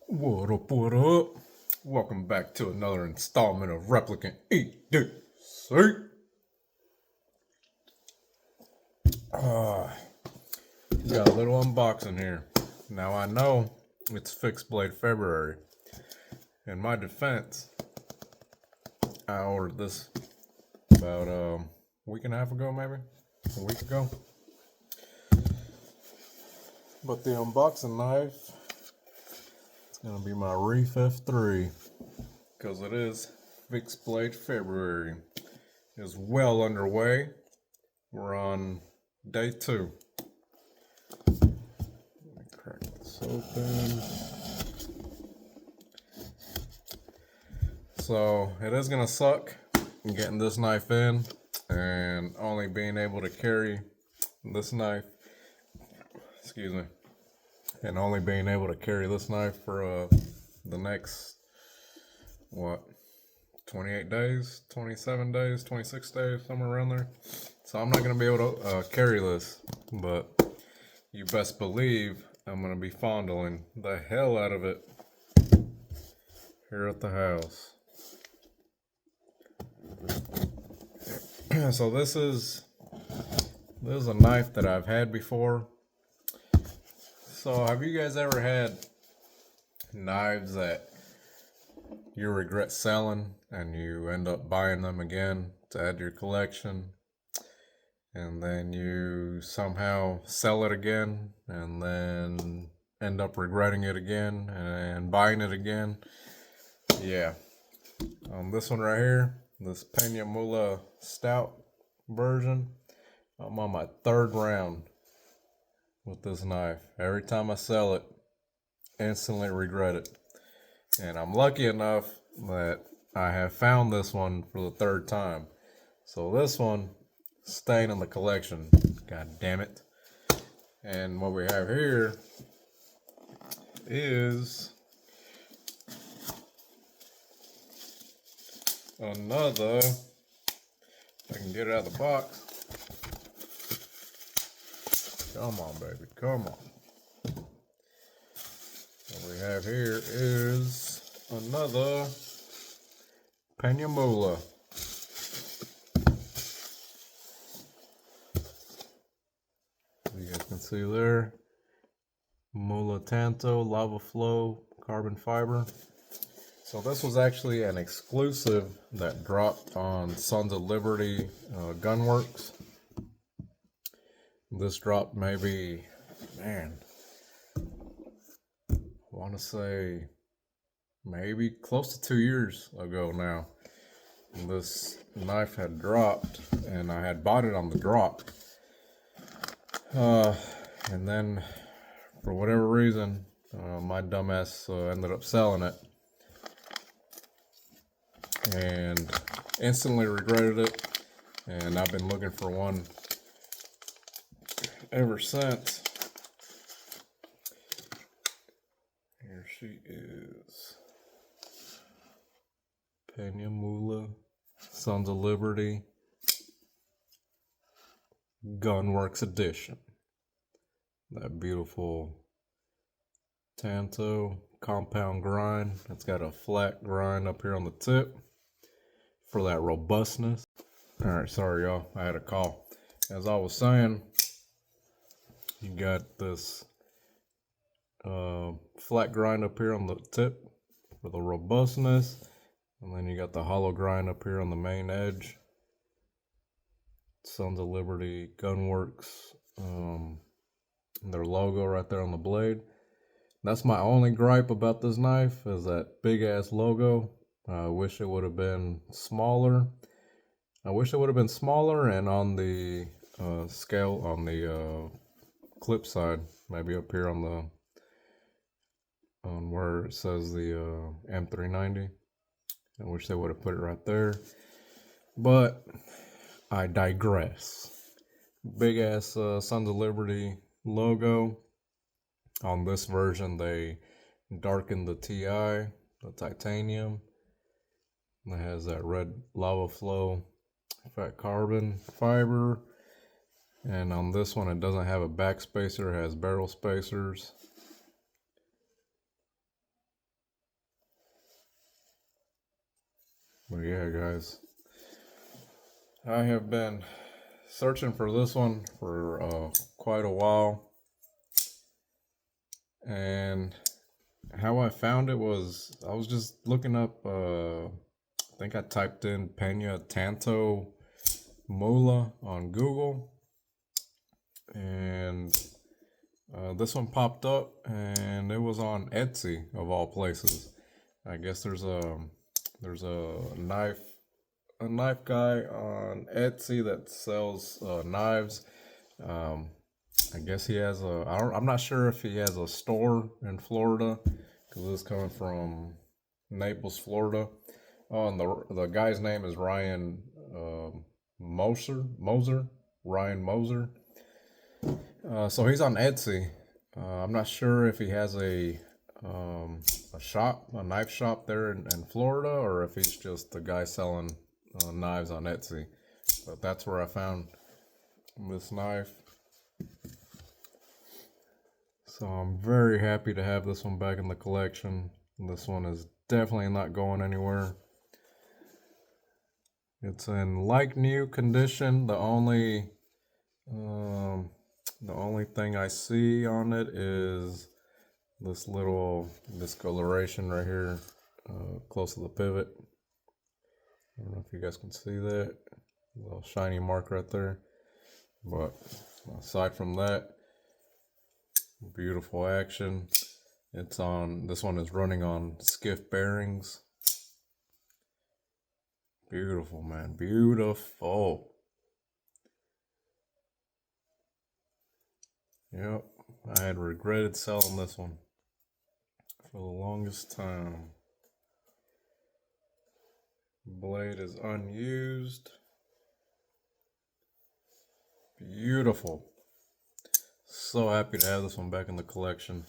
What up, what up? Welcome back to another installment of Replicant EDC. Got a little unboxing here. Now I know it's Fixed Blade February. In my defense, I ordered this about a week and a half ago, maybe? A week ago. But the unboxing knife is going to be my Reef F3. Because it is Fixed Blade February. It's well underway. We're on day 2. Let me crack this open. So it is gonna suck getting this knife in and only being able to carry this knife. Excuse me. And only being able to carry this knife for the next 28 days, 27 days, 26 days, somewhere around there. So I'm not going to be able to carry this, but you best believe I'm going to be fondling the hell out of it here at the house. So this is a knife that I've had before. So have you guys ever had knives that you regret selling and you end up buying them again to add to your collection, and then you somehow sell it again and then end up regretting it again and buying it again? Yeah. This one right here, this Peña Mula Stout version, I'm on my 3rd round with this knife. Every time I sell it, instantly regret it. And I'm lucky enough that I have found this one for the 3rd time. So this one staying in the collection. God damn it. And what we have here is another, if I can get it out of the box. Come on, baby, come on. What we have here is another Peña Mula. You guys can see there, Mula Tanto, lava flow, carbon fiber. So this was actually an exclusive that dropped on Sons of Liberty Gunworks. This dropped maybe, man, I want to say maybe close to 2 years ago now. This knife had dropped and I had bought it on the drop. And then for whatever reason, my dumbass ended up selling it and instantly regretted it. And I've been looking for one ever since. Here she is. Peña Mula, Sons of Liberty, Gunworks Edition. That beautiful Tanto compound grind. It's got a flat grind up here on the tip for that robustness. Alright, sorry y'all, I had a call. As I was saying, you got this flat grind up here on the tip for the robustness. And then you got the hollow grind up here on the main edge. Sons of Liberty Gunworks, their logo right there on the blade. That's my only gripe about this knife, is that big ass logo. I wish it would have been smaller. And on the scale, on the clip side, maybe up here on where it says the M390. I wish they would have put it right there. But I digress. Big ass Sons of Liberty logo. On this version, they darkened the TI, the titanium. It has that red lava flow, fat carbon fiber. And on this one, it doesn't have a backspacer, it has barrel spacers. But yeah, guys, I have been searching for this one for quite a while, and how I found it was I was just looking up. I think I typed in Peña Tanto Mula on Google, and this one popped up, and it was on Etsy of all places. I guess there's a knife guy on Etsy that sells knives. Um, I guess he has I'm not sure if he has a store in Florida because this is coming from Naples, Florida. Oh, and the guy's name is Ryan Moser. Ryan Moser. So he's on Etsy. I'm not sure if he has a knife shop there in Florida, or if he's just a guy selling knives on Etsy. But that's where I found this knife. So I'm very happy to have this one back in the collection. This one is definitely not going anywhere. It's in like new condition. The only thing I see on it is this little discoloration right here, close to the pivot. I don't know if you guys can see that little shiny mark right there. But aside from that, beautiful action. This one is running on skiff bearings. Beautiful, man, beautiful. Yep, I had regretted selling this one for the longest time. Blade is unused. Beautiful. So happy to have this one back in the collection.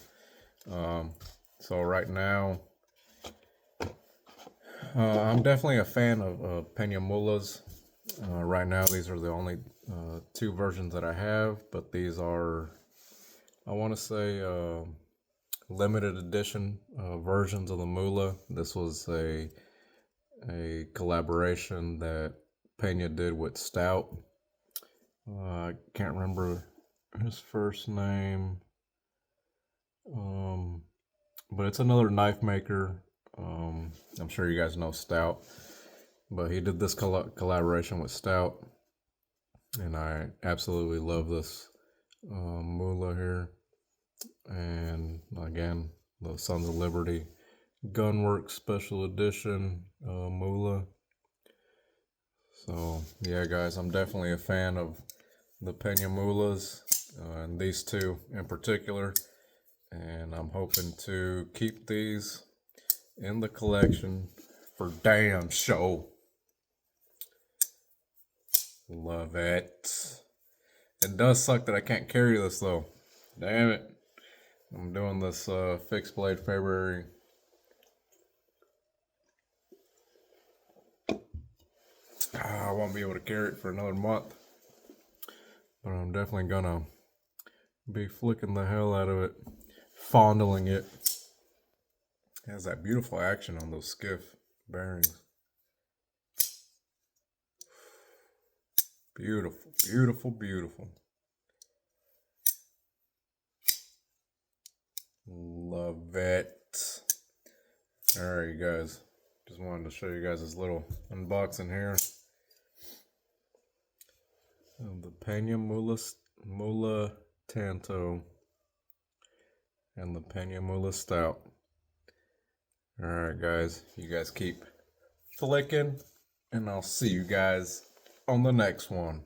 So right now, I'm definitely a fan of Peña Mulas. Right now, these are the only two versions that I have, but these are, I want to say, limited edition versions of the Mula. This was a collaboration that Peña did with Stout. I can't remember his first name, but it's another knife maker. I'm sure you guys know Stout, but he did this collaboration with Stout, and I absolutely love this Mula here. And again, the Sons of Liberty Gunworks Special Edition Mula. So yeah, guys, I'm definitely a fan of the Peña Mulas, and these two in particular. And I'm hoping to keep these in the collection for damn show. Love it. It does suck that I can't carry this though. Damn it. I'm doing this fixed blade February. I won't be able to carry it for another month. But I'm definitely gonna be flicking the hell out of it. Fondling it. It has that beautiful action on those skiff bearings. Beautiful, beautiful, beautiful. Love it. Alright, you guys. Just wanted to show you guys this little unboxing here of the Peña Mula Tanto and the Peña Mula Stout. Alright, guys. You guys keep flicking, and I'll see you guys on the next one.